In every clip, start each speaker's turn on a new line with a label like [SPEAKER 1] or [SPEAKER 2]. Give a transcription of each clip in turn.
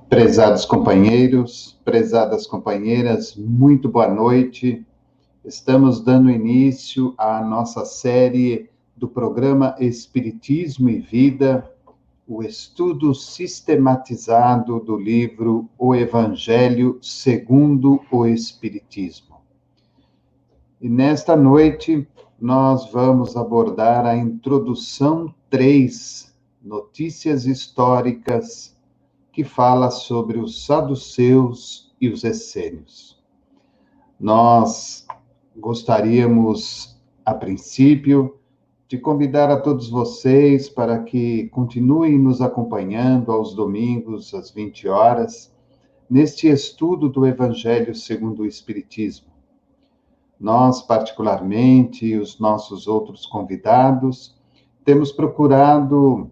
[SPEAKER 1] Prezados companheiros, prezadas companheiras, muito boa noite. Estamos dando início à nossa série do programa Espiritismo e Vida, o estudo sistematizado do livro O Evangelho segundo o Espiritismo. E nesta noite nós vamos abordar a introdução 3, Notícias Históricas, que fala sobre os saduceus e os essênios. Nós gostaríamos, a princípio, de convidar a todos vocês para que continuem nos acompanhando aos domingos, às 20 horas, neste estudo do Evangelho segundo o Espiritismo. Nós, particularmente, e os nossos outros convidados, temos procurado,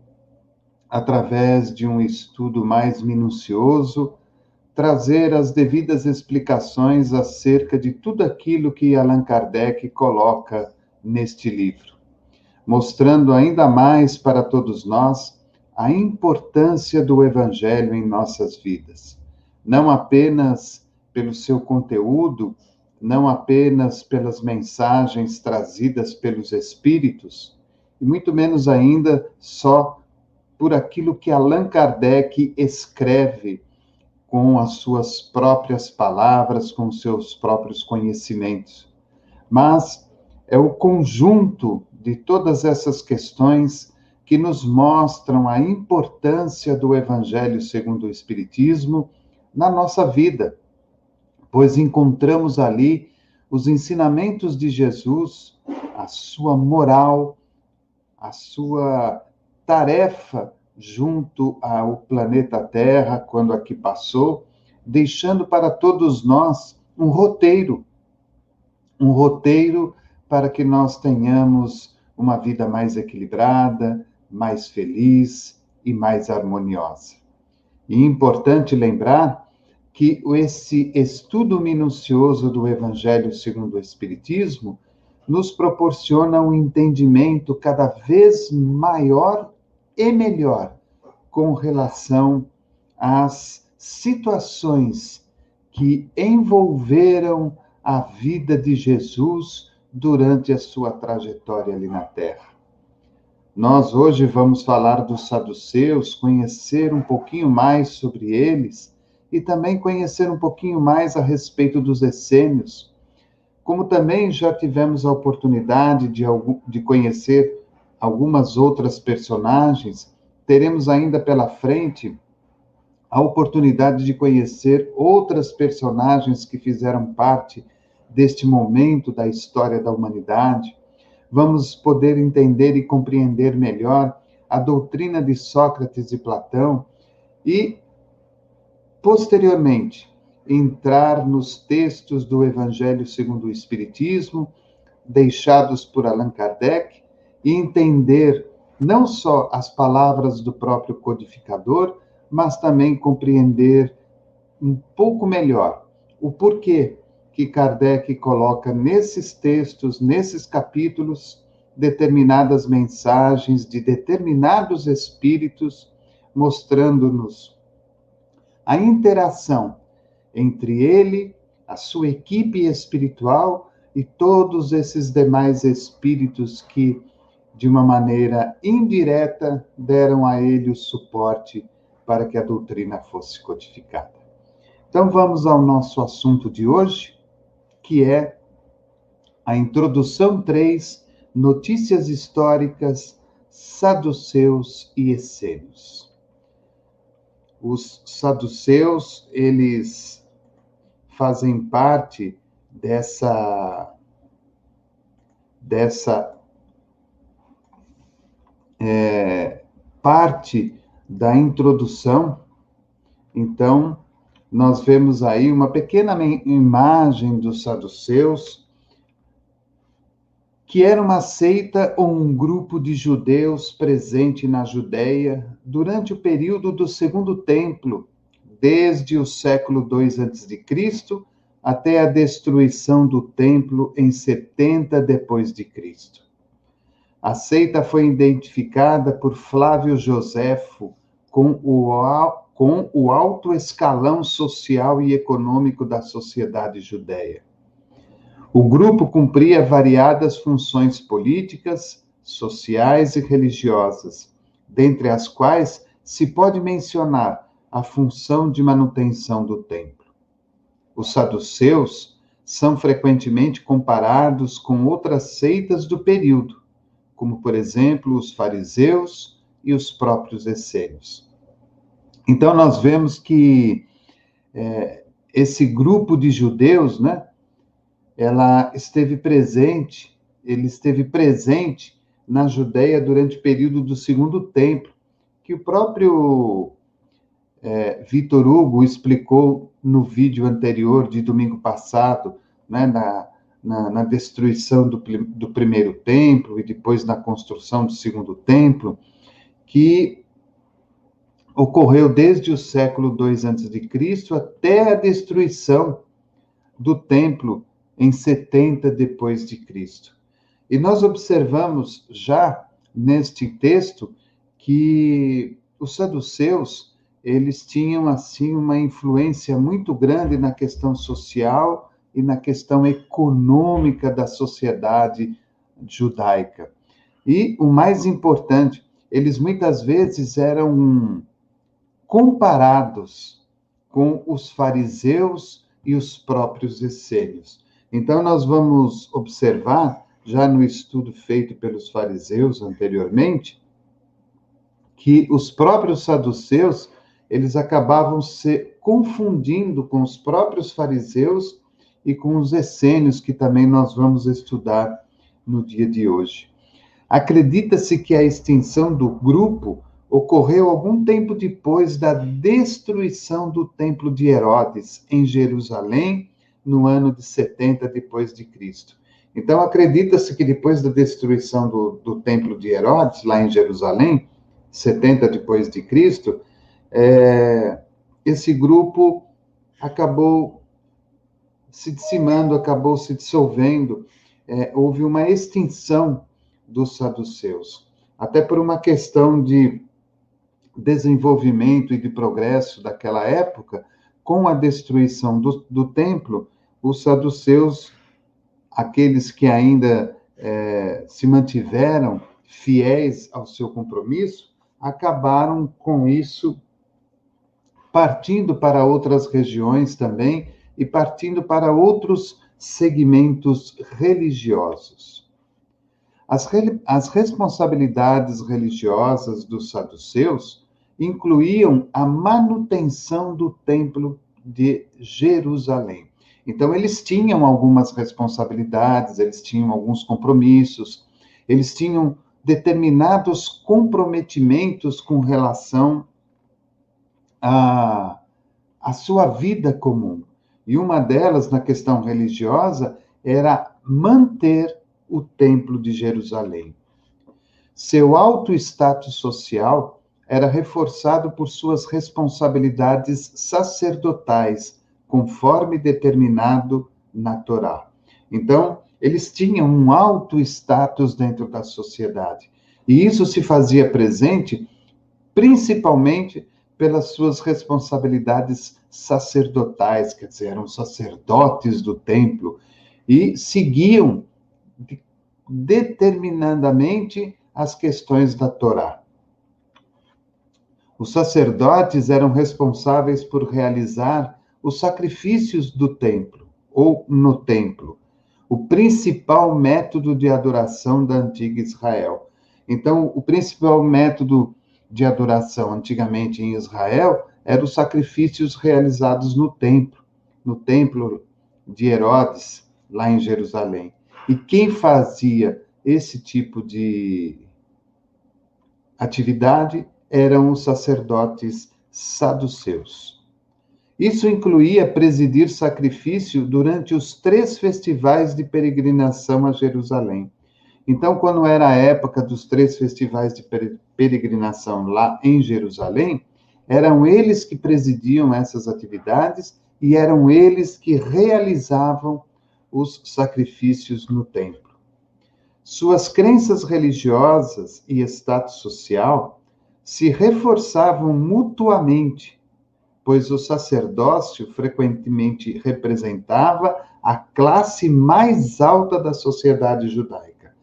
[SPEAKER 1] através de um estudo mais minucioso, trazer as devidas explicações acerca de tudo aquilo que Allan Kardec coloca neste livro, mostrando ainda mais para todos nós a importância do Evangelho em nossas vidas, não apenas pelo seu conteúdo, não apenas pelas mensagens trazidas pelos Espíritos, e muito menos ainda só por aquilo que Allan Kardec escreve com as suas próprias palavras, com seus próprios conhecimentos. Mas é o conjunto de todas essas questões que nos mostram a importância do Evangelho segundo o Espiritismo na nossa vida, pois encontramos ali os ensinamentos de Jesus, a sua moral, a sua tarefa junto ao planeta Terra, quando aqui passou, deixando para todos nós um roteiro para que nós tenhamos uma vida mais equilibrada, mais feliz e mais harmoniosa. E é importante lembrar que esse estudo minucioso do Evangelho segundo o Espiritismo nos proporciona um entendimento cada vez maior e melhor com relação às situações que envolveram a vida de Jesus durante a sua trajetória ali na Terra. Nós hoje vamos falar dos saduceus, conhecer um pouquinho mais sobre eles e também conhecer um pouquinho mais a respeito dos essênios. Como também já tivemos a oportunidade de conhecer algumas outras personagens, teremos ainda pela frente a oportunidade de conhecer outras personagens que fizeram parte deste momento da história da humanidade. Vamos poder entender e compreender melhor a doutrina de Sócrates e Platão e, posteriormente, entrar nos textos do Evangelho segundo o Espiritismo, deixados por Allan Kardec, e entender não só as palavras do próprio codificador, mas também compreender um pouco melhor o porquê que Kardec coloca nesses textos, nesses capítulos, determinadas mensagens de determinados espíritos, mostrando-nos a interação entre ele, a sua equipe espiritual e todos esses demais espíritos que, de uma maneira indireta, deram a ele o suporte para que a doutrina fosse codificada. Então, vamos ao nosso assunto de hoje, que é a introdução 3, Notícias Históricas, Saduceus e Essênios. Os saduceus, eles fazem parte dessa parte da introdução. Então, nós vemos aí uma pequena imagem dos saduceus, que era uma seita ou um grupo de judeus presente na Judéia durante o período do Segundo Templo, desde o século II a.C. até a destruição do templo em 70 depois de Cristo. A seita foi identificada por Flávio Joséfo com o com o alto escalão social e econômico da sociedade judeia. O grupo cumpria variadas funções políticas, sociais e religiosas, dentre as quais se pode mencionar a função de manutenção do templo. Os saduceus são frequentemente comparados com outras seitas do período, como, por exemplo, os fariseus e os próprios essênios. Então, nós vemos que esse grupo de judeus, né, ele esteve presente na Judéia durante o período do Segundo Templo, que o próprio Vitor Hugo explicou no vídeo anterior de domingo passado, né, na destruição do primeiro templo e depois na construção do segundo templo, que ocorreu desde o século II a.C. até a destruição do templo em 70 depois de Cristo. E nós observamos já neste texto que os saduceus, eles tinham assim uma influência muito grande na questão social e na questão econômica da sociedade judaica. E o mais importante, eles muitas vezes eram comparados com os fariseus e os próprios essênios. Então, nós vamos observar, já no estudo feito pelos fariseus anteriormente, que os próprios saduceus, eles acabavam se confundindo com os próprios fariseus e com os essênios, que também nós vamos estudar no dia de hoje. Acredita-se que a extinção do grupo ocorreu algum tempo depois da destruição do templo de Herodes, em Jerusalém, no ano de 70 depois de Cristo. Então, acredita-se que depois da destruição do templo de Herodes, lá em Jerusalém, 70 depois de Cristo, esse grupo acabou se dizimando, acabou se dissolvendo, houve uma extinção dos saduceus, até por uma questão de desenvolvimento e de progresso daquela época. Com a destruição do templo, os saduceus, aqueles que ainda se mantiveram fiéis ao seu compromisso, acabaram com isso partindo para outras regiões também e partindo para outros segmentos religiosos. As responsabilidades religiosas dos saduceus incluíam a manutenção do templo de Jerusalém. Então, eles tinham algumas responsabilidades, eles tinham alguns compromissos, eles tinham determinados comprometimentos com relação à sua vida comum. E uma delas, na questão religiosa, era manter o Templo de Jerusalém. Seu alto status social era reforçado por suas responsabilidades sacerdotais, conforme determinado na Torá. Então, eles tinham um alto status dentro da sociedade. E isso se fazia presente principalmente pelas suas responsabilidades sacerdotais, quer dizer, eram sacerdotes do templo, e seguiam determinadamente as questões da Torá. Os sacerdotes eram responsáveis por realizar os sacrifícios do templo, ou no templo, o principal método de adoração da antiga Israel. Então, o principal método de adoração antigamente em Israel eram os sacrifícios realizados no templo de Herodes, lá em Jerusalém. E quem fazia esse tipo de atividade eram os sacerdotes saduceus. Isso incluía presidir sacrifício durante os 3 festivais de peregrinação a Jerusalém. Então, quando era a época dos 3 festivais de peregrinação lá em Jerusalém, eram eles que presidiam essas atividades e eram eles que realizavam os sacrifícios no templo. Suas crenças religiosas e status social se reforçavam mutuamente pois o sacerdócio frequentemente representava a classe mais alta da sociedade judaica.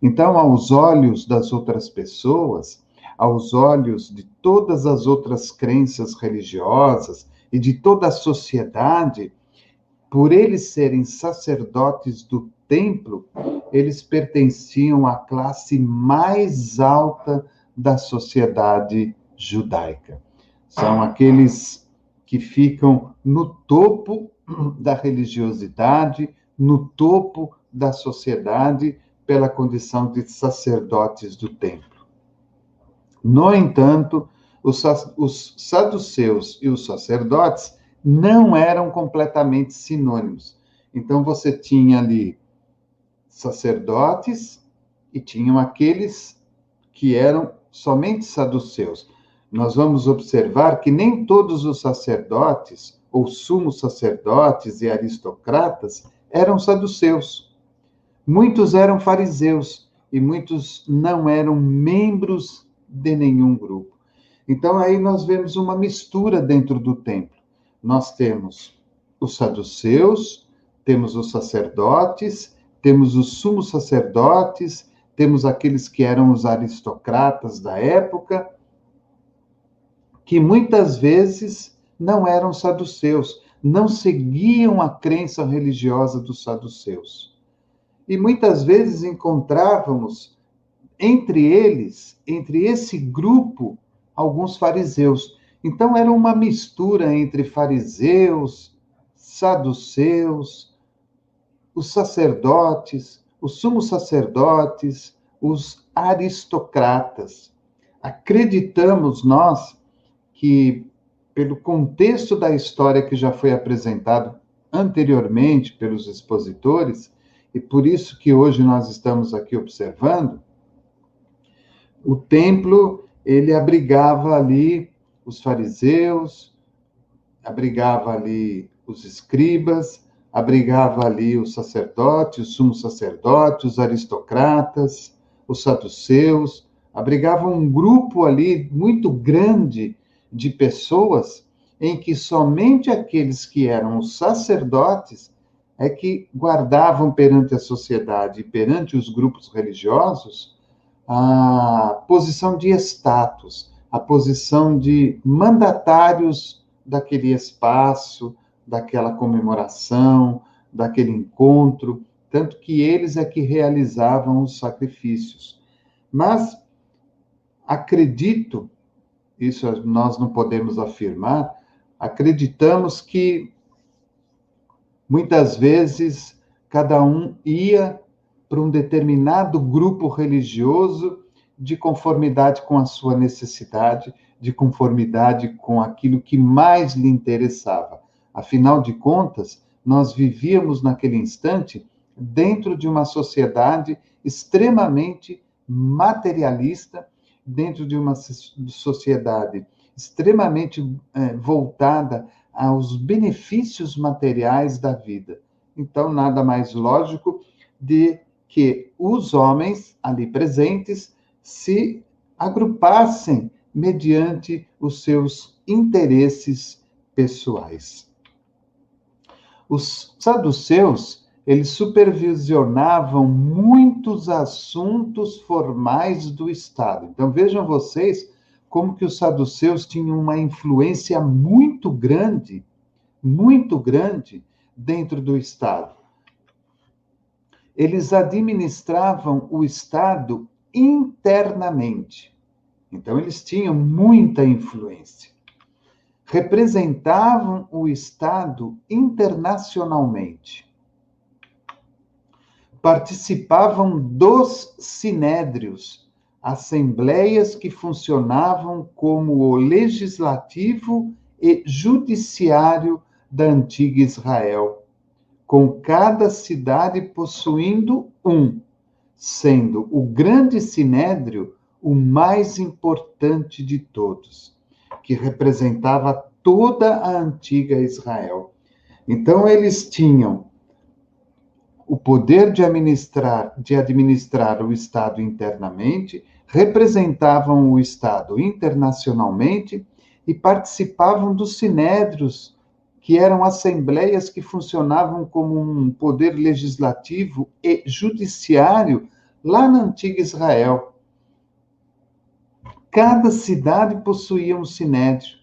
[SPEAKER 1] Então, aos olhos das outras pessoas, aos olhos de todas as outras crenças religiosas e de toda a sociedade, por eles serem sacerdotes do templo, eles pertenciam à classe mais alta da sociedade judaica. São aqueles que ficam no topo da religiosidade, no topo da sociedade, pela condição de sacerdotes do templo. No entanto, os saduceus e os sacerdotes não eram completamente sinônimos. Então, você tinha ali sacerdotes e tinham aqueles que eram somente saduceus. Nós vamos observar que nem todos os sacerdotes, ou sumos sacerdotes e aristocratas, eram saduceus. Muitos eram fariseus e muitos não eram membros de nenhum grupo. Então, aí nós vemos uma mistura dentro do templo. Nós temos os saduceus, temos os sacerdotes, temos os sumos sacerdotes, temos aqueles que eram os aristocratas da época, que muitas vezes não eram saduceus, não seguiam a crença religiosa dos saduceus. E muitas vezes encontrávamos entre eles, entre esse grupo, alguns fariseus. Então, era uma mistura entre fariseus, saduceus, os sacerdotes, os sumos sacerdotes, os aristocratas. Acreditamos nós que, pelo contexto da história que já foi apresentado anteriormente pelos expositores, e por isso que hoje nós estamos aqui observando, o templo, ele abrigava ali os fariseus, abrigava ali os escribas, abrigava ali os sacerdotes, os sumos sacerdotes, os aristocratas, os saduceus, abrigava um grupo ali muito grande de pessoas em que somente aqueles que eram os sacerdotes é que guardavam perante a sociedade e perante os grupos religiosos a posição de status, a posição de mandatários daquele espaço, daquela comemoração, daquele encontro, tanto que eles é que realizavam os sacrifícios. Mas acredito, isso nós não podemos afirmar, acreditamos que muitas vezes cada um ia para um determinado grupo religioso de conformidade com a sua necessidade, de conformidade com aquilo que mais lhe interessava. Afinal de contas, nós vivíamos naquele instante dentro de uma sociedade extremamente materialista, dentro de uma sociedade extremamente voltada aos benefícios materiais da vida. Então, nada mais lógico de que os homens ali presentes se agrupassem mediante os seus interesses pessoais. Os saduceus, eles supervisionavam muitos assuntos formais do Estado. Então, vejam vocês como que os saduceus tinham uma influência muito grande dentro do Estado. Eles administravam o Estado internamente. Então, eles tinham muita influência. Representavam o Estado internacionalmente. Participavam dos sinédrios, assembleias que funcionavam como o legislativo e judiciário da antiga Israel, com cada cidade possuindo um, sendo o grande sinédrio o mais importante de todos, que representava toda a antiga Israel. Então, eles tinham o poder de administrar o Estado internamente, representavam o Estado internacionalmente e participavam dos sinédrios, que eram assembleias que funcionavam como um poder legislativo e judiciário lá na antiga Israel. Cada cidade possuía um sinédrio,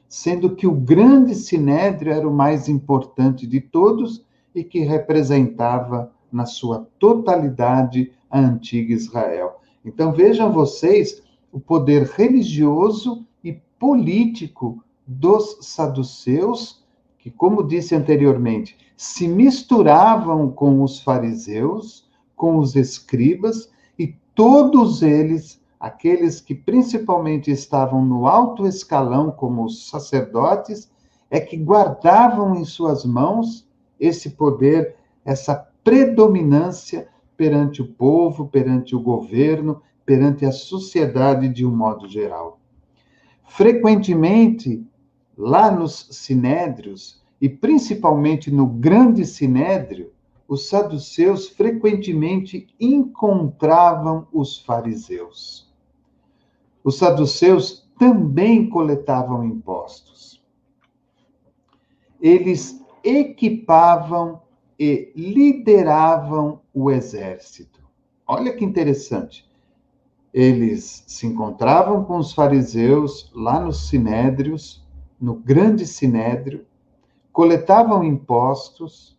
[SPEAKER 1] sendo que o grande sinédrio era o mais importante de todos e que representava, na sua totalidade, a antiga Israel. Então vejam vocês o poder religioso e político dos saduceus, que, como disse anteriormente, se misturavam com os fariseus, com os escribas, e todos eles, aqueles que principalmente estavam no alto escalão, como os sacerdotes, é que guardavam em suas mãos esse poder, essa predominância perante o povo, perante o governo, perante a sociedade de um modo geral. Frequentemente, lá nos sinédrios, e principalmente no grande sinédrio, os saduceus frequentemente encontravam os fariseus. Os saduceus também coletavam impostos. Eles equipavam e lideravam o exército. Olha que interessante. Eles se encontravam com os fariseus lá nos sinédrios, no grande sinédrio, coletavam impostos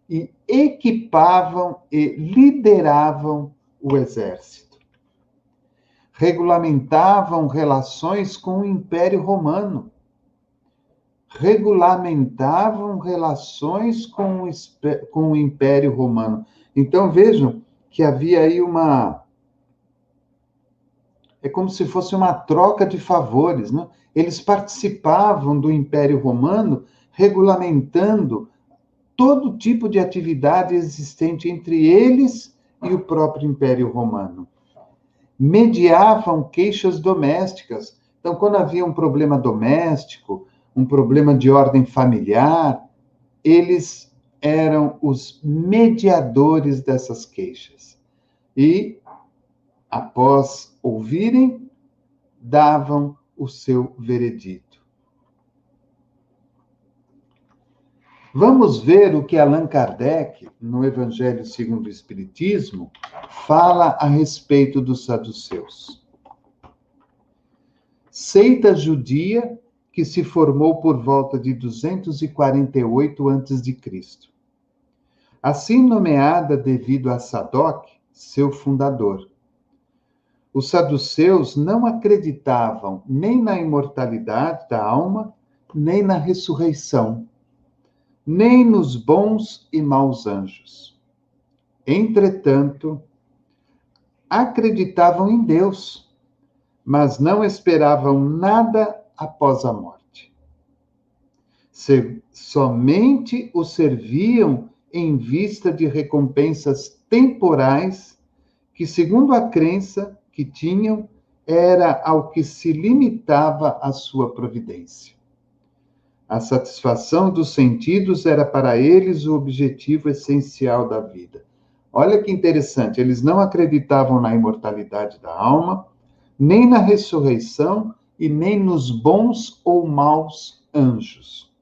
[SPEAKER 1] e equipavam e lideravam o exército. Regulamentavam relações com o Império Romano. Regulamentavam relações com o Império Romano. Então vejam que havia aí é como se fosse uma troca de favores, né? Eles participavam do Império Romano, regulamentando todo tipo de atividade existente entre eles e o próprio Império Romano. Mediavam queixas domésticas. Então, quando havia um problema doméstico, um problema de ordem familiar, eles eram os mediadores dessas queixas. E, após ouvirem, davam o seu veredito. Vamos ver o que Allan Kardec, no Evangelho segundo o Espiritismo, fala a respeito dos saduceus. Seita judia que se formou por volta de 248 a.C., assim nomeada devido a Sadoc, seu fundador. Os saduceus não acreditavam nem na imortalidade da alma, nem na ressurreição, nem nos bons e maus anjos. Entretanto, acreditavam em Deus, mas não esperavam nada após a morte. Somente o serviam em vista de recompensas temporais que, segundo a crença que tinham, era ao que se limitava a sua providência. A satisfação dos sentidos era para eles o objetivo essencial da vida. Olha que interessante, eles não acreditavam na imortalidade da alma, nem na ressurreição e nem nos bons ou maus anjos.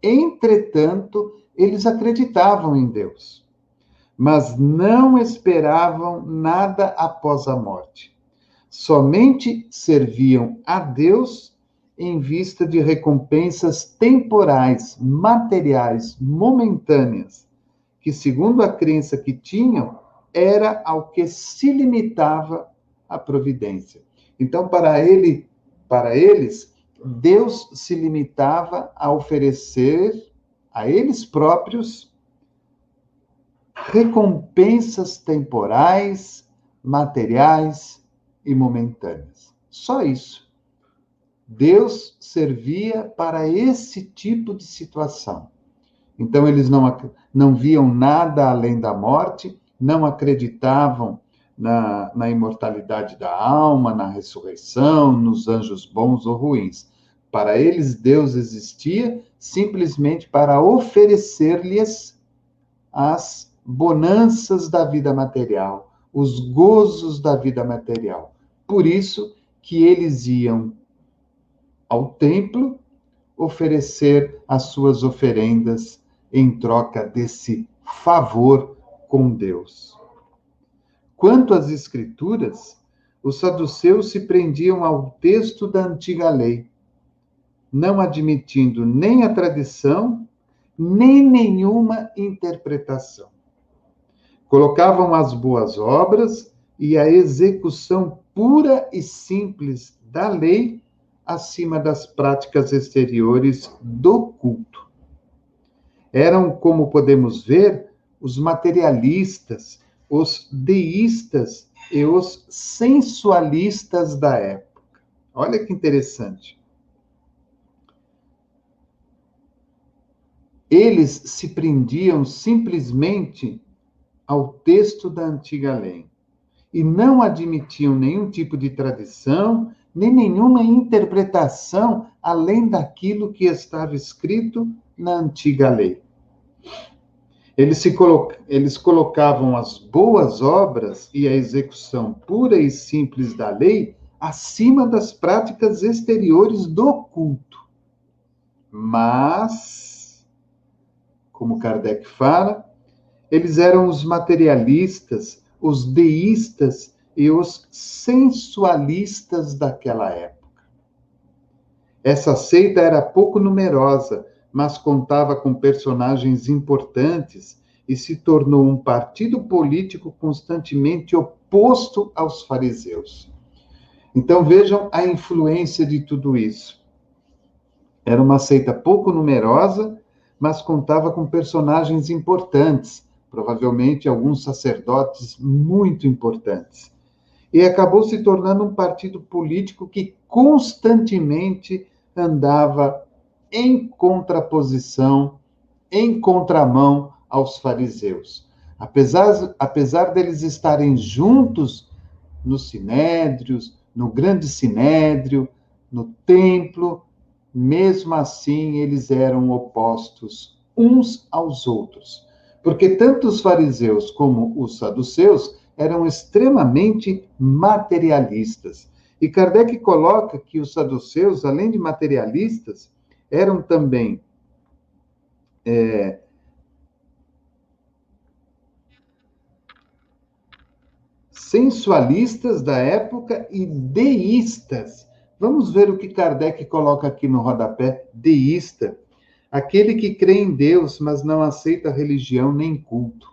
[SPEAKER 1] Entretanto, eles acreditavam em Deus, mas não esperavam nada após a morte. Somente serviam a Deus em vista de recompensas temporais, materiais, momentâneas, que, segundo a crença que tinham, era ao que se limitava a providência. Então, para eles, Deus se limitava a oferecer a eles próprios recompensas temporais, materiais e momentâneas. Só isso. Deus servia para esse tipo de situação. Então, eles não viam nada além da morte, não acreditavam na imortalidade da alma, na ressurreição, nos anjos bons ou ruins. Para eles, Deus existia simplesmente para oferecer-lhes as bonanças da vida material, os gozos da vida material. Por isso que eles iam ao templo oferecer as suas oferendas em troca desse favor com Deus. Quanto às Escrituras, os saduceus se prendiam ao texto da antiga lei, não admitindo nem a tradição, nem nenhuma interpretação. Colocavam as boas obras e a execução pura e simples da lei acima das práticas exteriores do culto. Eram, como podemos ver, os materialistas, os deístas e os sensualistas da época. Olha que interessante. Eles se prendiam simplesmente ao texto da antiga lei e não admitiam nenhum tipo de tradição, nem nenhuma interpretação além daquilo que estava escrito na antiga lei. Eles colocavam as boas obras e a execução pura e simples da lei acima das práticas exteriores do culto. Mas, como Kardec fala, eles eram os materialistas, os deístas e os sensualistas daquela época. Essa seita era pouco numerosa, mas contava com personagens importantes e se tornou um partido político constantemente oposto aos fariseus. Então vejam a influência de tudo isso. Era uma seita pouco numerosa, mas contava com personagens importantes, provavelmente alguns sacerdotes muito importantes. E acabou se tornando um partido político que constantemente andava em contraposição, em contramão aos fariseus. Apesar deles estarem juntos nos sinédrios, no grande sinédrio, no templo, mesmo assim eles eram opostos uns aos outros. Porque tanto os fariseus como os saduceus eram extremamente materialistas. E Kardec coloca que os saduceus, além de materialistas, eram também sensualistas da época e deístas. Vamos ver o que Kardec coloca aqui no rodapé: deísta, aquele que crê em Deus, mas não aceita religião nem culto.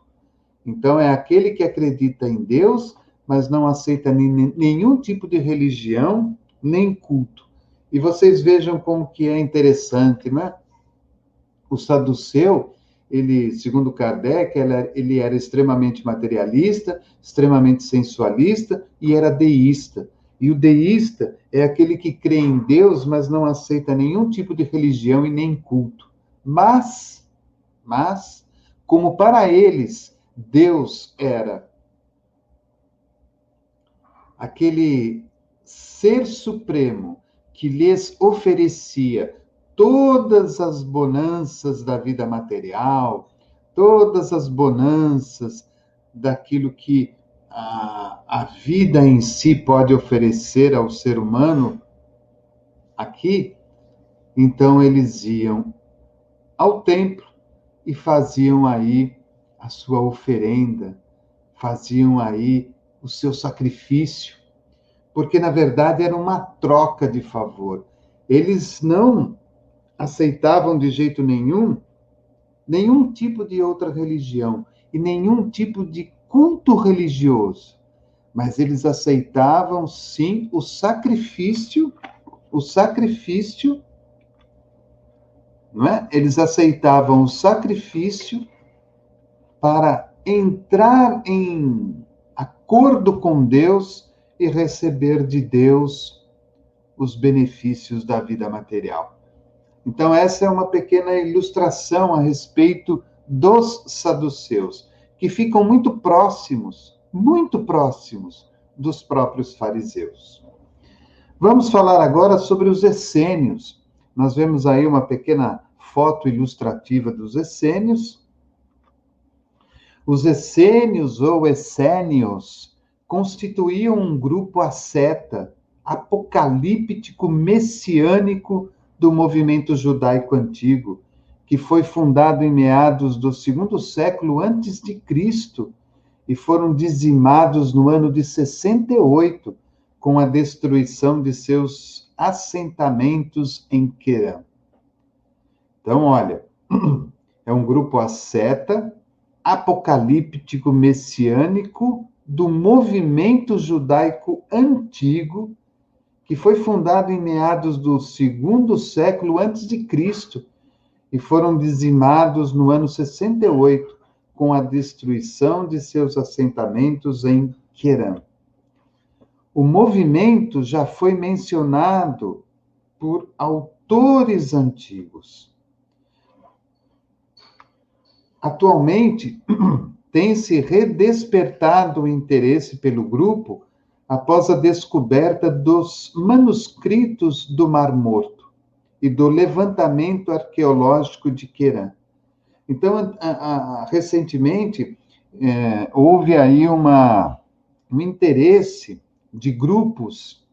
[SPEAKER 1] Então, é aquele que acredita em Deus, mas não aceita nenhum tipo de religião, nem culto. E vocês vejam como que é interessante, não é? O saduceu, ele, segundo Kardec, ele era extremamente materialista, extremamente sensualista e era deísta. E o deísta é aquele que crê em Deus, mas não aceita nenhum tipo de religião e nem culto. Mas, como para eles Deus era aquele ser supremo que lhes oferecia todas as bonanças da vida material, todas as bonanças daquilo que a vida em si pode oferecer ao ser humano aqui, então eles iam ao templo e faziam aí a sua oferenda, faziam aí o seu sacrifício, porque na verdade era uma troca de favor. Eles não aceitavam de jeito nenhum tipo de outra religião e nenhum tipo de culto religioso, mas eles aceitavam sim o sacrifício, não é? Eles aceitavam o sacrifício para entrar em acordo com Deus e receber de Deus os benefícios da vida material. Então, essa é uma pequena ilustração a respeito dos saduceus, que ficam muito próximos dos próprios fariseus. Vamos falar agora sobre os essênios. Nós vemos aí uma pequena foto ilustrativa dos essênios. Os essênios ou essênios constituíam um grupo asceta apocalíptico messiânico do movimento judaico antigo, que foi fundado em meados do segundo século antes de Cristo e foram dizimados no ano de 68 com a destruição de seus assentamentos em Querã. Então, olha, é um grupo asceta, apocalíptico messiânico do movimento judaico antigo, que foi fundado em meados do segundo século antes de Cristo e foram dizimados no ano 68 com a destruição de seus assentamentos em Querã. O movimento já foi mencionado por autores antigos. Atualmente, tem-se redespertado o interesse pelo grupo após a descoberta dos manuscritos do Mar Morto e do levantamento arqueológico de Querã. Então, recentemente, houve aí um interesse de grupos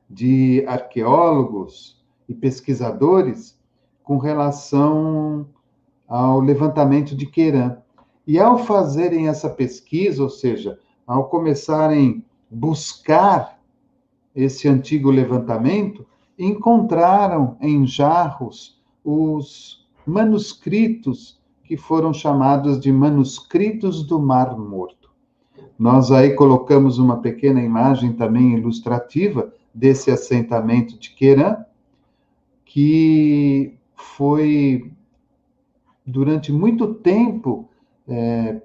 [SPEAKER 1] de arqueólogos e pesquisadores com relação ao levantamento de Querã. E ao fazerem essa pesquisa, ou seja, ao começarem a buscar esse antigo levantamento, encontraram em jarros os manuscritos que foram chamados de manuscritos do Mar Morto. Nós aí colocamos uma pequena imagem também ilustrativa desse assentamento de Querã, que foi durante muito tempo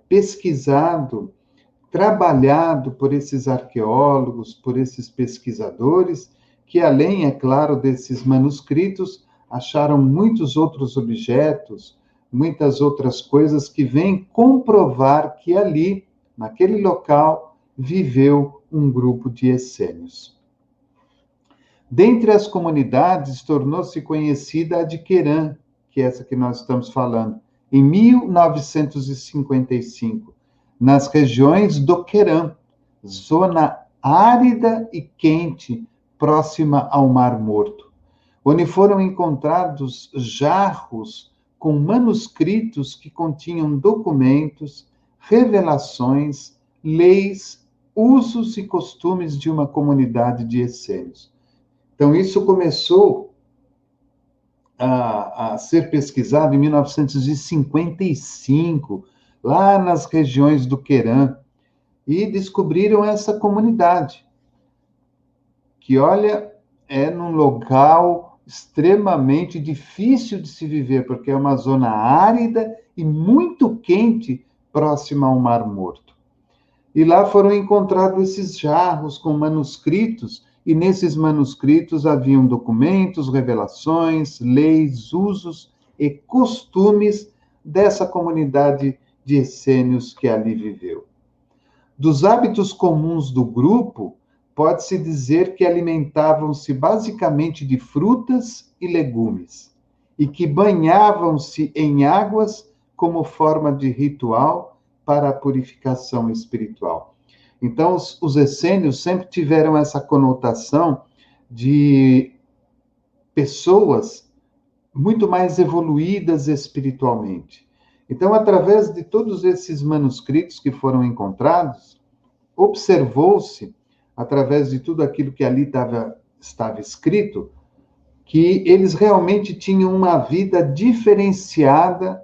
[SPEAKER 1] pesquisado, trabalhado por esses arqueólogos, por esses pesquisadores, que além, é claro, desses manuscritos, acharam muitos outros objetos, muitas outras coisas que vêm comprovar que ali, naquele local, viveu um grupo de essênios. Dentre as comunidades, tornou-se conhecida a de Querã, que é essa que nós estamos falando, em 1955, nas regiões do Querã, zona árida e quente, próxima ao Mar Morto, onde foram encontrados jarros com manuscritos que continham documentos, revelações, leis, usos e costumes de uma comunidade de essênios. Então, isso começou a ser pesquisado em 1955, lá nas regiões do Querã, e descobriram essa comunidade, que, olha, é num local extremamente difícil de se viver, porque é uma zona árida e muito quente, próxima ao Mar Morto. E lá foram encontrados esses jarros com manuscritos, e nesses manuscritos haviam documentos, revelações, leis, usos e costumes dessa comunidade de essênios que ali viveu. Dos hábitos comuns do grupo, pode-se dizer que alimentavam-se basicamente de frutas e legumes, e que banhavam-se em águas como forma de ritual para a purificação espiritual. Então, os essênios sempre tiveram essa conotação de pessoas muito mais evoluídas espiritualmente. Então, através de todos esses manuscritos que foram encontrados, observou-se, através de tudo aquilo que ali estava escrito, que eles realmente tinham uma vida diferenciada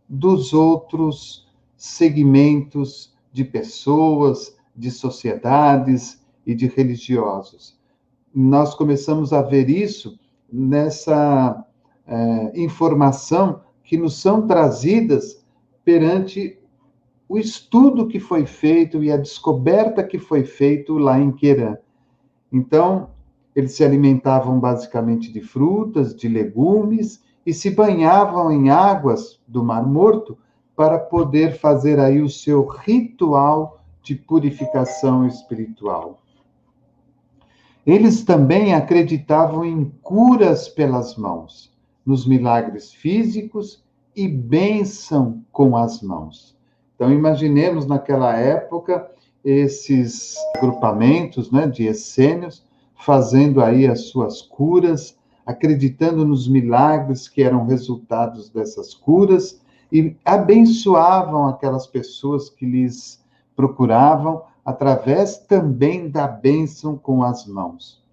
[SPEAKER 1] dos outros segmentos de pessoas, de sociedades e de religiosos. Nós começamos a ver isso nessa informação que nos são trazidas perante o estudo que foi feito e a descoberta que foi feito lá em Querã. Então, eles se alimentavam basicamente de frutas, de legumes e se banhavam em águas do Mar Morto para poder fazer aí o seu ritual de purificação espiritual. Eles também acreditavam em curas pelas mãos, nos milagres físicos e bênção com as mãos. Então, imaginemos naquela época, esses agrupamentos, né, de essênios, fazendo aí as suas curas, acreditando nos milagres que eram resultados dessas curas, e abençoavam aquelas pessoas que lhes procuravam, através também da bênção com as mãos.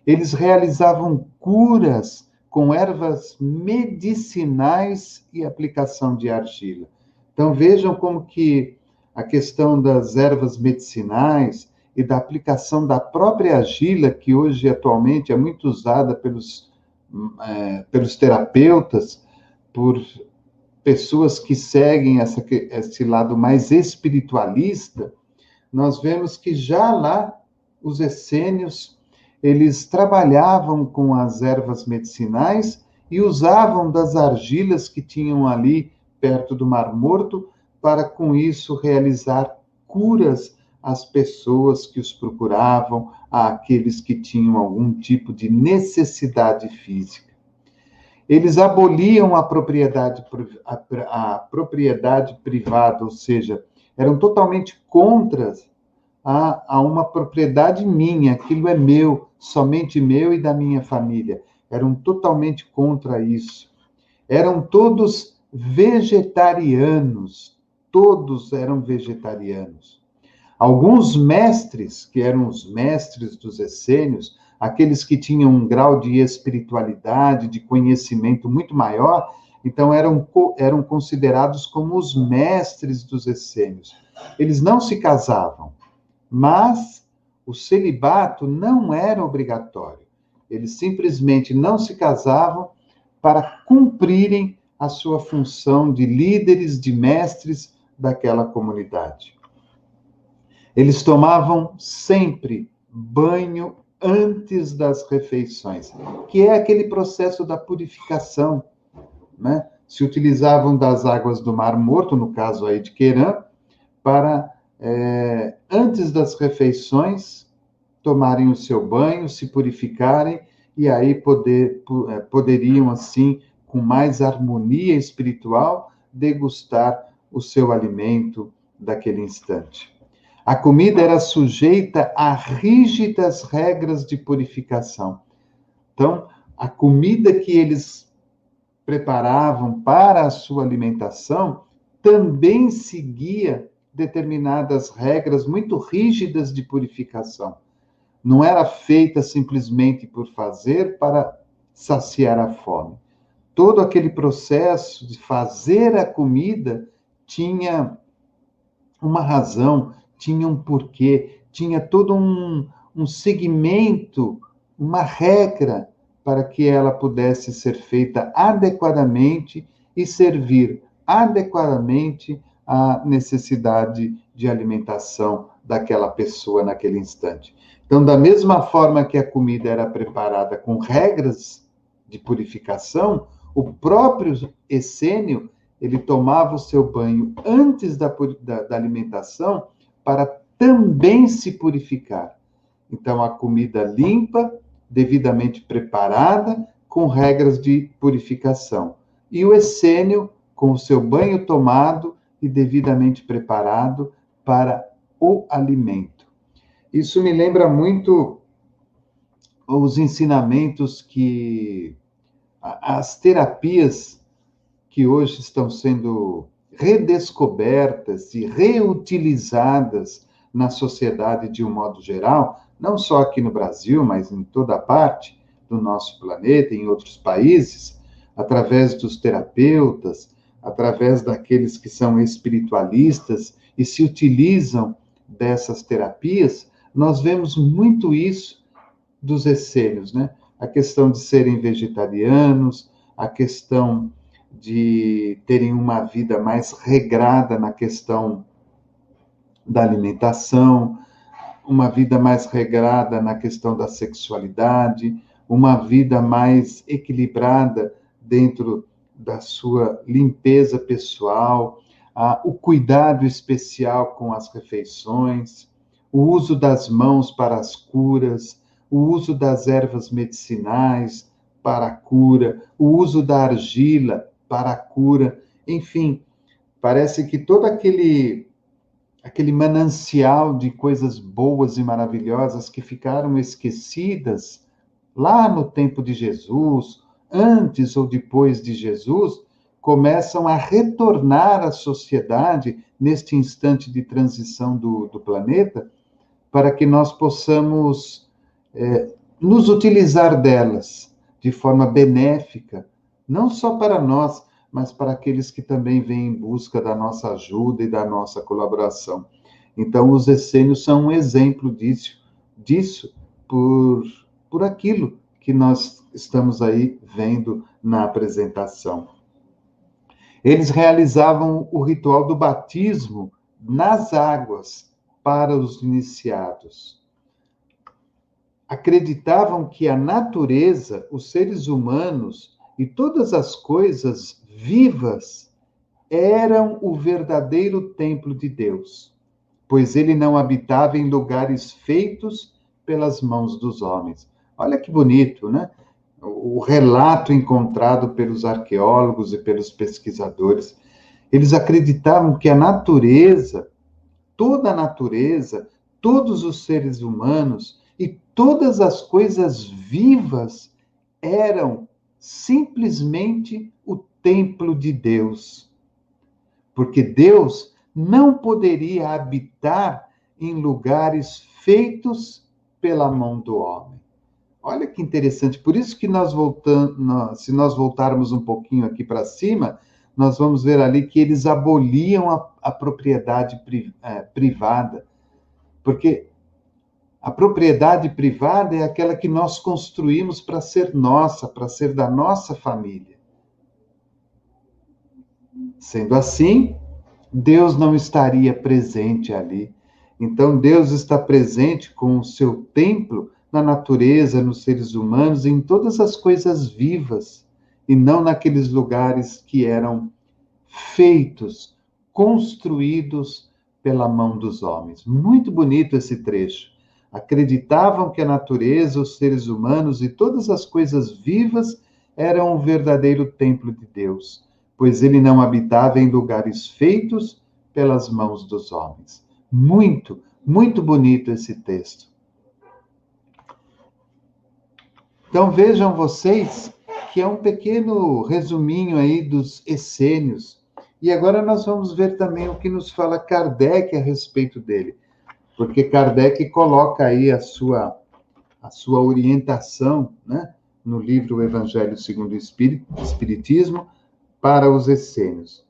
[SPEAKER 1] Eles realizavam curas com ervas medicinais e aplicação de argila. Então vejam como que a questão das ervas medicinais e da aplicação da própria argila, que hoje atualmente é muito usada pelos terapeutas, por pessoas que seguem esse lado mais espiritualista, nós vemos que já lá os essênios, eles trabalhavam com as ervas medicinais e usavam das argilas que tinham ali perto do Mar Morto para, com isso, realizar curas às pessoas que os procuravam, àqueles que tinham algum tipo de necessidade física. Eles aboliam a propriedade privada, ou seja, eram totalmente contra a uma propriedade minha, aquilo é meu, somente meu e da minha família. Eram totalmente contra isso. Eram todos vegetarianos, todos eram vegetarianos. Alguns mestres, que eram os mestres dos essênios, aqueles que tinham um grau de espiritualidade, de conhecimento muito maior, então eram considerados como os mestres dos essênios. Eles não se casavam, mas o celibato não era obrigatório. Eles simplesmente não se casavam para cumprirem a sua função de líderes, de mestres daquela comunidade. Eles tomavam sempre banho antes das refeições, que é aquele processo da purificação, né? Se utilizavam das águas do Mar Morto, no caso aí de Querã, para, antes das refeições, tomarem o seu banho, se purificarem, e aí poderiam, assim, com mais harmonia espiritual, degustar o seu alimento daquele instante. A comida era sujeita a rígidas regras de purificação. Então, a comida que eles preparavam para a sua alimentação também seguia determinadas regras muito rígidas de purificação. Não era feita simplesmente por fazer para saciar a fome. Todo aquele processo de fazer a comida tinha uma razão, tinha um porquê, tinha todo um segmento, uma regra para que ela pudesse ser feita adequadamente e servir adequadamente à necessidade de alimentação daquela pessoa naquele instante. Então, da mesma forma que a comida era preparada com regras de purificação, o próprio essênio, ele tomava o seu banho antes da alimentação para também se purificar. Então, a comida limpa, devidamente preparada, com regras de purificação. E o essênio, com o seu banho tomado e devidamente preparado para o alimento. Isso me lembra muito os ensinamentos que as terapias que hoje estão sendo redescobertas e reutilizadas na sociedade de um modo geral, não só aqui no Brasil, mas em toda parte do nosso planeta, em outros países, através dos terapeutas, através daqueles que são espiritualistas e se utilizam dessas terapias, nós vemos muito isso dos essênios, né? A questão de serem vegetarianos, a questão de terem uma vida mais regrada na questão da alimentação, uma vida mais regrada na questão da sexualidade, uma vida mais equilibrada dentro da sua limpeza pessoal, o cuidado especial com as refeições, o uso das mãos para as curas, o uso das ervas medicinais para a cura, o uso da argila para a cura, enfim, parece que todo aquele manancial de coisas boas e maravilhosas que ficaram esquecidas lá no tempo de Jesus, antes ou depois de Jesus, começam a retornar à sociedade neste instante de transição do planeta, para que nós possamos nos utilizar delas de forma benéfica, não só para nós, mas para aqueles que também vêm em busca da nossa ajuda e da nossa colaboração. Então, os essênios são um exemplo disso por aquilo que nós estamos aí vendo na apresentação. Eles realizavam o ritual do batismo nas águas para os iniciados. Acreditavam que a natureza, os seres humanos e todas as coisas vivas eram o verdadeiro templo de Deus, pois ele não habitava em lugares feitos pelas mãos dos homens. Olha que bonito, né? O relato encontrado pelos arqueólogos e pelos pesquisadores. Eles acreditavam que a natureza, toda a natureza, todos os seres humanos e todas as coisas vivas eram simplesmente o templo de Deus. Porque Deus não poderia habitar em lugares feitos pela mão do homem. Olha que interessante. Por isso que se nós voltarmos um pouquinho aqui para cima, nós vamos ver ali que eles aboliam a propriedade privada. Porque a propriedade privada é aquela que nós construímos para ser nossa, para ser da nossa família. Sendo assim, Deus não estaria presente ali. Então, Deus está presente com o seu templo na natureza, nos seres humanos, em todas as coisas vivas, e não naqueles lugares que eram feitos, construídos pela mão dos homens. Muito bonito esse trecho. Acreditavam que a natureza, os seres humanos e todas as coisas vivas eram o verdadeiro templo de Deus, pois ele não habitava em lugares feitos pelas mãos dos homens. Muito, muito bonito esse texto. Então vejam vocês que é um pequeno resuminho aí dos essênios. E agora nós vamos ver também o que nos fala Kardec a respeito dele. Porque Kardec coloca aí a sua orientação, né, no livro Evangelho segundo o Espiritismo, para os essênios.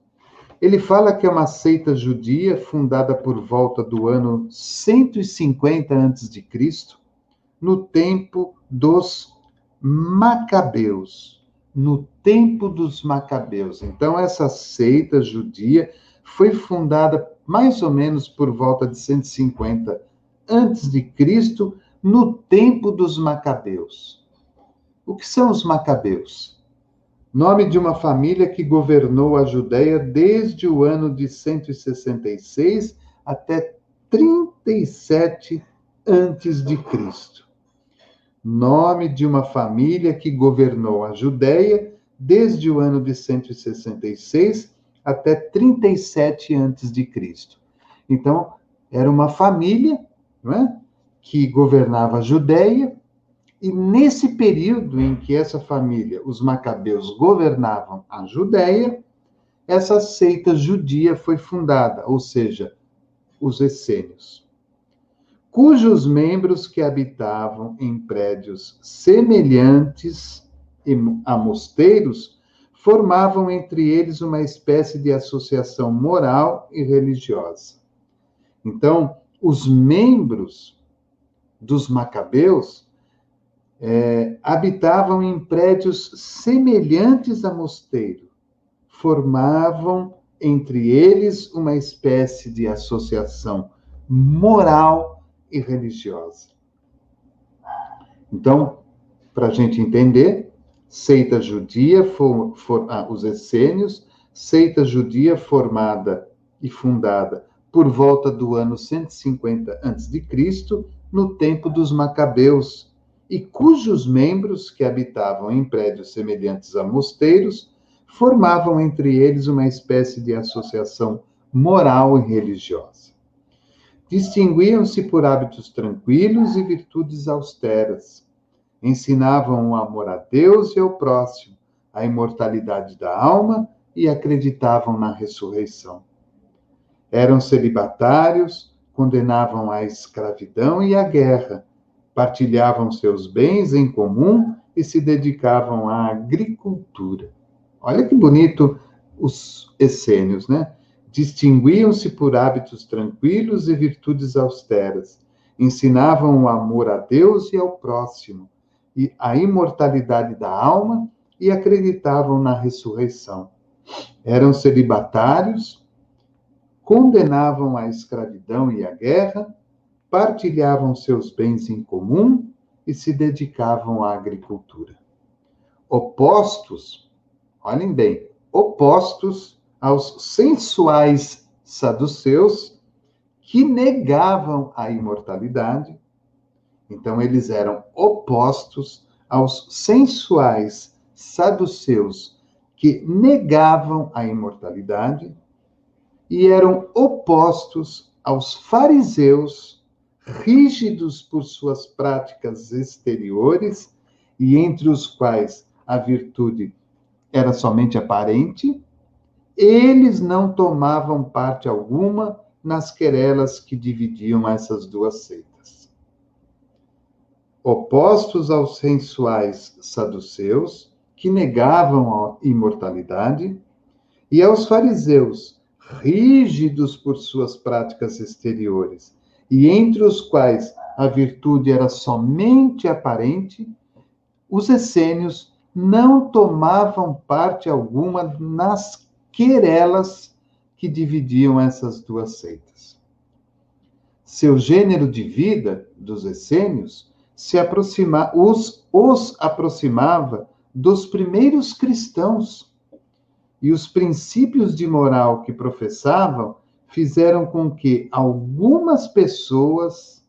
[SPEAKER 1] Ele fala que é uma seita judia fundada por volta do ano 150 a.C., no tempo dos Macabeus. No tempo dos Macabeus. Então, essa seita judia foi fundada mais ou menos por volta de 150 a.C., no tempo dos Macabeus. O que são os Macabeus? Nome de uma família que governou a Judéia desde o ano de 166 até 37 antes de Cristo. Nome de uma família que governou a Judéia desde o ano de 166 até 37 antes de Cristo. Então, era uma família, não é, que governava a Judéia. E nesse período em que essa família, os Macabeus, governavam a Judéia, essa seita judia foi fundada, ou seja, os essênios, cujos membros que habitavam em prédios semelhantes a mosteiros formavam entre eles uma espécie de associação moral e religiosa. Então, os membros dos Macabeus habitavam em prédios semelhantes a mosteiro, formavam entre eles uma espécie de associação moral e religiosa. Então, para a gente entender, seita judia, os essênios, seita judia formada e fundada por volta do ano 150 a.C., no tempo dos Macabeus, e cujos membros, que habitavam em prédios semelhantes a mosteiros, formavam entre eles uma espécie de associação moral e religiosa. Distinguiam-se por hábitos tranquilos e virtudes austeras. Ensinavam o amor a Deus e ao próximo, a imortalidade da alma e acreditavam na ressurreição. Eram celibatários, condenavam a escravidão e a guerra, partilhavam seus bens em comum e se dedicavam à agricultura. Olha que bonito os essênios, né? Distinguiam-se por hábitos tranquilos e virtudes austeras. Ensinavam o amor a Deus e ao próximo, e a imortalidade da alma e acreditavam na ressurreição. Eram celibatários, condenavam a escravidão e a guerra, partilhavam seus bens em comum e se dedicavam à agricultura. Opostos, olhem bem, opostos aos sensuais saduceus que negavam a imortalidade. Então, eles eram opostos aos sensuais saduceus que negavam a imortalidade e eram opostos aos fariseus rígidos por suas práticas exteriores e entre os quais a virtude era somente aparente. Eles não tomavam parte alguma nas querelas que dividiam essas duas seitas. Opostos aos sensuais saduceus, que negavam a imortalidade, e aos fariseus, rígidos por suas práticas exteriores, e entre os quais a virtude era somente aparente, os essênios não tomavam parte alguma nas querelas que dividiam essas duas seitas. Seu gênero de vida, dos essênios, os aproximava dos primeiros cristãos, e os princípios de moral que professavam fizeram com que algumas pessoas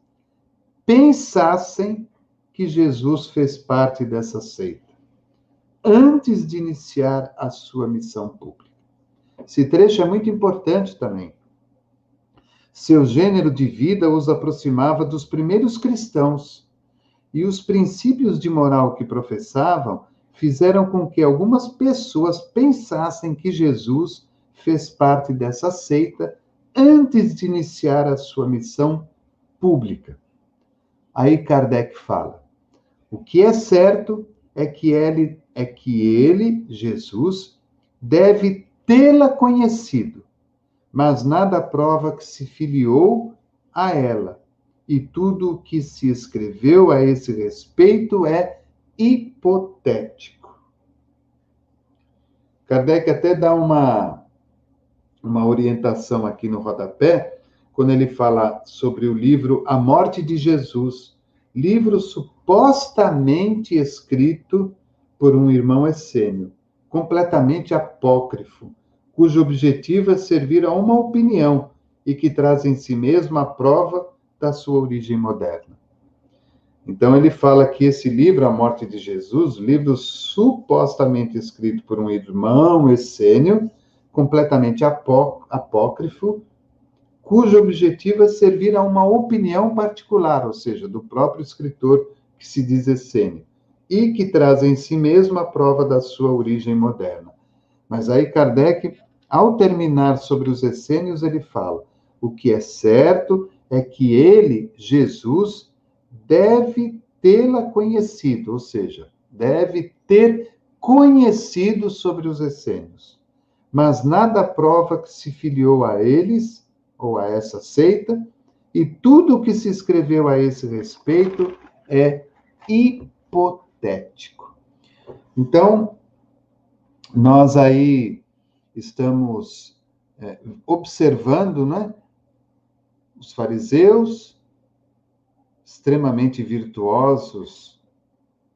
[SPEAKER 1] pensassem que Jesus fez parte dessa seita, antes de iniciar a sua missão pública. Esse trecho é muito importante também. Seu gênero de vida os aproximava dos primeiros cristãos, e os princípios de moral que professavam fizeram com que algumas pessoas pensassem que Jesus fez parte dessa seita antes de iniciar a sua missão pública. Aí Kardec fala: o que é certo é que ele, Jesus, deve tê-la conhecido, mas nada prova que se filiou a ela, e tudo o que se escreveu a esse respeito é hipotético. Kardec até dá uma orientação aqui no rodapé, quando ele fala sobre o livro A Morte de Jesus, livro supostamente escrito por um irmão essênio, completamente apócrifo, cujo objetivo é servir a uma opinião e que traz em si mesmo a prova da sua origem moderna. Então, ele fala que esse livro, A Morte de Jesus, livro supostamente escrito por um irmão essênio, completamente apócrifo, cujo objetivo é servir a uma opinião particular, ou seja, do próprio escritor que se diz essênio, e que traz em si mesmo a prova da sua origem moderna. Mas aí Kardec, ao terminar sobre os essênios, ele fala: o que é certo é que ele, Jesus, deve tê-la conhecido, ou seja, deve ter conhecido sobre os essênios. Mas nada prova que se filiou a eles, ou a essa seita, e tudo o que se escreveu a esse respeito é hipotético. Então, nós aí estamos observando, né, os fariseus, extremamente virtuosos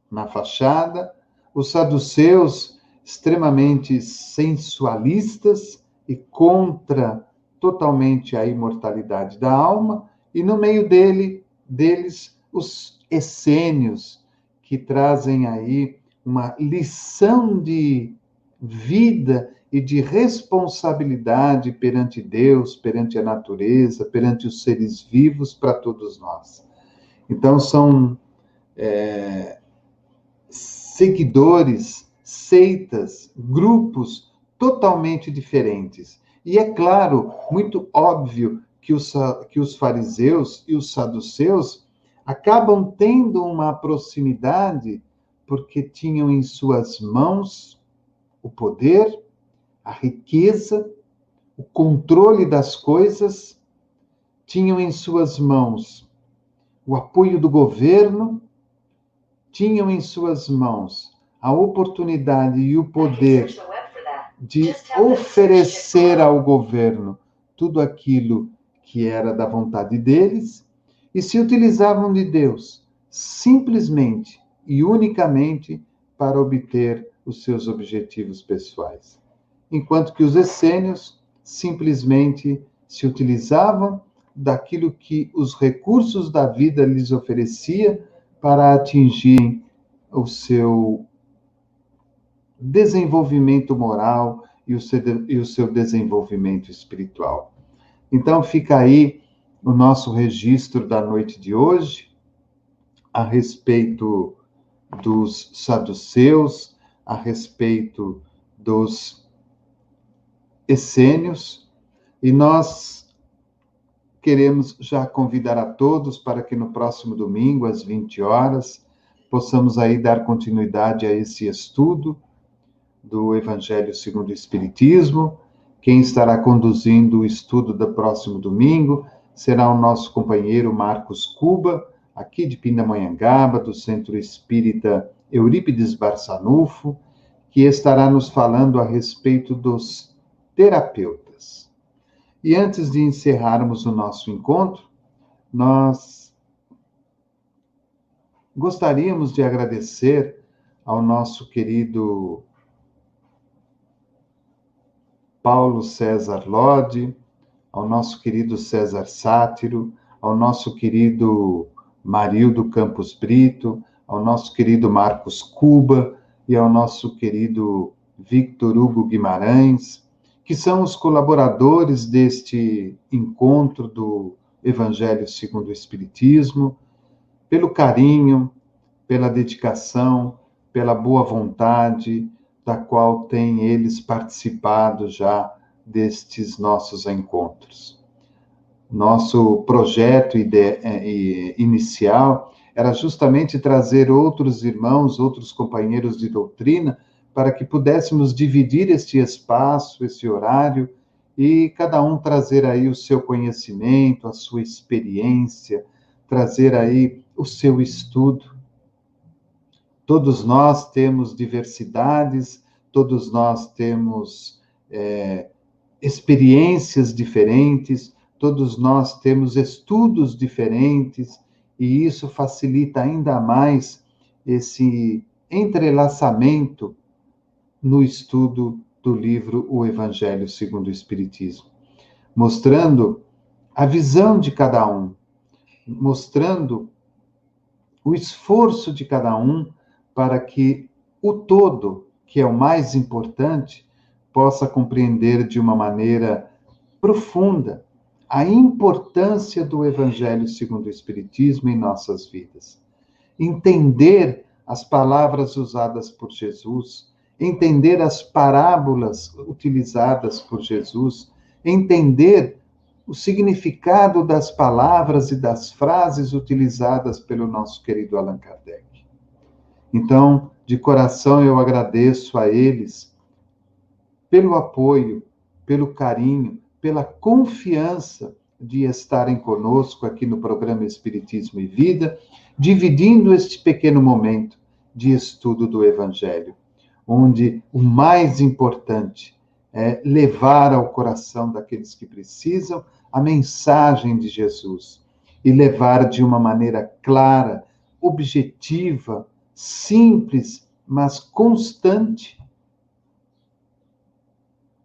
[SPEAKER 1] na fachada, os saduceus, extremamente sensualistas e contra totalmente a imortalidade da alma, e no meio deles, os essênios, que trazem aí uma lição de vida e de responsabilidade perante Deus, perante a natureza, perante os seres vivos, para todos nós. Então, são seguidores, seitas, grupos totalmente diferentes. E é claro, muito óbvio, que os fariseus e os saduceus acabam tendo uma proximidade porque tinham em suas mãos o poder, a riqueza, o controle das coisas, tinham em suas mãos o apoio do governo, tinham em suas mãos a oportunidade e o poder de oferecer ao governo tudo aquilo que era da vontade deles e se utilizavam de Deus simplesmente e unicamente para obter os seus objetivos pessoais. Enquanto que os essênios simplesmente se utilizavam daquilo que os recursos da vida lhes oferecia para atingirem o seu desenvolvimento moral e o seu desenvolvimento espiritual. Então, fica aí o nosso registro da noite de hoje, a respeito dos saduceus, a respeito dos essênios, e nós queremos já convidar a todos para que no próximo domingo, às 20 horas, possamos aí dar continuidade a esse estudo do Evangelho segundo o Espiritismo. Quem estará conduzindo o estudo do próximo domingo será o nosso companheiro Marcos Cuba, aqui de Pindamonhangaba, do Centro Espírita Eurípides Barçanufo, que estará nos falando a respeito dos terapeutas. E antes de encerrarmos o nosso encontro, nós gostaríamos de agradecer ao nosso querido Paulo César Lodi, ao nosso querido César Sátiro, ao nosso querido Marildo Campos Brito, ao nosso querido Marcos Cuba e ao nosso querido Victor Hugo Guimarães, que são os colaboradores deste encontro do Evangelho segundo o Espiritismo, pelo carinho, pela dedicação, pela boa vontade, da qual têm eles participado já destes nossos encontros. Nosso projeto inicial era justamente trazer outros irmãos, outros companheiros de doutrina, para que pudéssemos dividir este espaço, esse horário, e cada um trazer aí o seu conhecimento, a sua experiência, trazer aí o seu estudo. Todos nós temos diversidades, todos nós temos experiências diferentes, todos nós temos estudos diferentes, e isso facilita ainda mais esse entrelaçamento no estudo do livro O Evangelho segundo o Espiritismo, mostrando a visão de cada um, mostrando o esforço de cada um para que o todo, que é o mais importante, possa compreender de uma maneira profunda a importância do Evangelho segundo o Espiritismo em nossas vidas. Entender as palavras usadas por Jesus, entender as parábolas utilizadas por Jesus, entender o significado das palavras e das frases utilizadas pelo nosso querido Allan Kardec. Então, de coração, eu agradeço a eles pelo apoio, pelo carinho, pela confiança de estarem conosco aqui no programa Espiritismo e Vida, dividindo este pequeno momento de estudo do Evangelho, onde o mais importante é levar ao coração daqueles que precisam a mensagem de Jesus e levar de uma maneira clara, objetiva, simples, mas constante,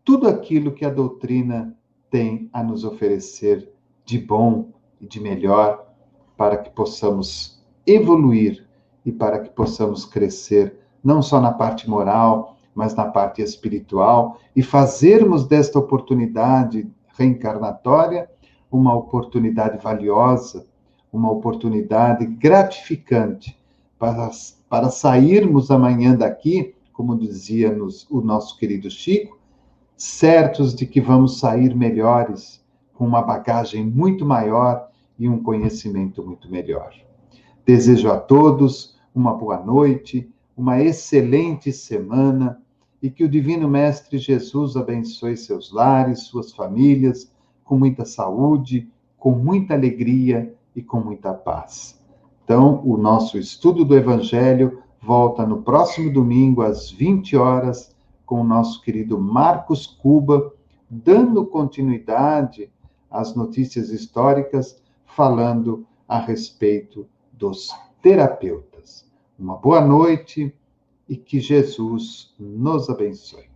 [SPEAKER 1] tudo aquilo que a doutrina tem a nos oferecer de bom e de melhor, para que possamos evoluir e para que possamos crescer, não só na parte moral, mas na parte espiritual, e fazermos desta oportunidade reencarnatória uma oportunidade valiosa, uma oportunidade gratificante para sairmos amanhã daqui, como dizia o nosso querido Chico, certos de que vamos sair melhores, com uma bagagem muito maior e um conhecimento muito melhor. Desejo a todos uma boa noite, uma excelente semana e que o Divino Mestre Jesus abençoe seus lares, suas famílias, com muita saúde, com muita alegria e com muita paz. Então, o nosso estudo do Evangelho volta no próximo domingo, às 20 horas, com o nosso querido Marcos Cuba, dando continuidade às notícias históricas, falando a respeito dos terapeutas. Uma boa noite e que Jesus nos abençoe.